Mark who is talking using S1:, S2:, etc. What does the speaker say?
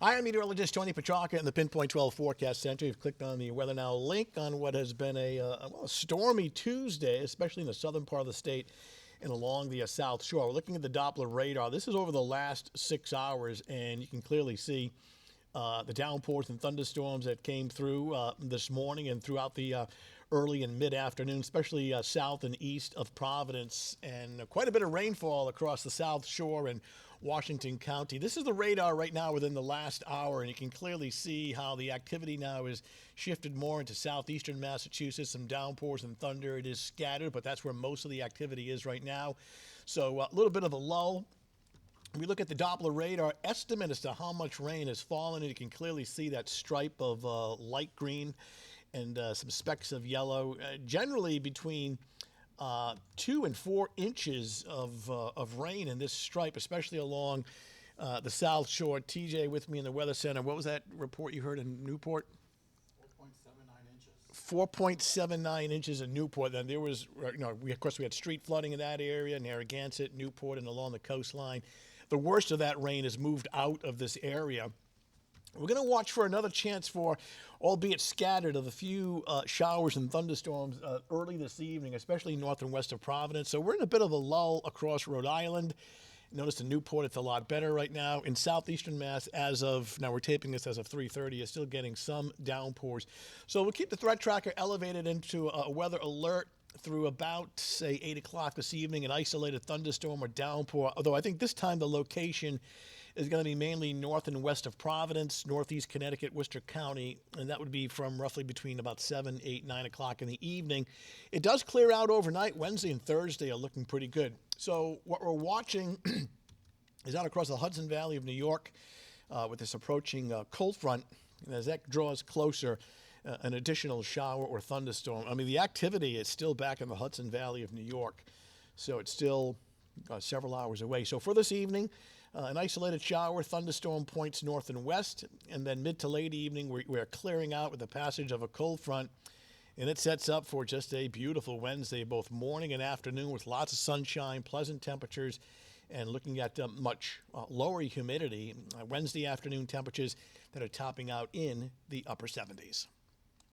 S1: Hi, I'm meteorologist Tony Petrarca in the Pinpoint 12 Forecast Center. You've clicked on the Weather Now link on what has been a stormy Tuesday, especially in the southern part of the state and along the South Shore. We're looking at the Doppler radar. This is over the last 6 hours, and you can clearly see the downpours and thunderstorms that came through this morning and throughout the early and mid-afternoon, especially south and east of Providence, and quite a bit of rainfall across the South Shore and Washington County. This is the radar right now within the last hour, and you can clearly see how the activity now is shifted more into southeastern Massachusetts. Some downpours and thunder. It is scattered, but that's where most of the activity is right now. So a little bit of a lull. We look at the Doppler radar estimate as to how much rain has fallen, and you can clearly see that stripe of light green and some specks of yellow, generally between 2 and 4 inches of rain in this stripe, especially along the South Shore. TJ with me in the Weather Center. What was that report you heard in Newport? 4.79 inches in Newport. Then there was, of course, we had street flooding in that area, Narragansett, Newport, and along the coastline. The worst of that rain has moved out of this area. We're going to watch for another chance for, albeit scattered, of a few showers and thunderstorms early this evening, especially north and west of Providence. So we're in a bit of a lull across Rhode Island. Notice in Newport, it's a lot better right now. In southeastern Mass, now we're taping this as of 3:30, is still getting some downpours. So we'll keep the threat tracker elevated into a weather alert through about, say, 8 o'clock this evening, an isolated thunderstorm or downpour, although I think this time the location is going to be mainly north and west of Providence, northeast Connecticut, Worcester County, and that would be from roughly between about 7, 8, 9 o'clock in the evening. It does clear out overnight. Wednesday and Thursday are looking pretty good. So what we're watching is out across the Hudson Valley of New York with this approaching cold front, and as that draws closer, an additional shower or thunderstorm. I mean, the activity is still back in the Hudson Valley of New York, so it's still several hours away. So for this evening, an isolated shower, thunderstorm points north and west, and then mid to late evening, we're clearing out with the passage of a cold front, and it sets up for just a beautiful Wednesday, both morning and afternoon, with lots of sunshine, pleasant temperatures, and looking at much lower humidity. Wednesday afternoon temperatures that are topping out in the upper 70s.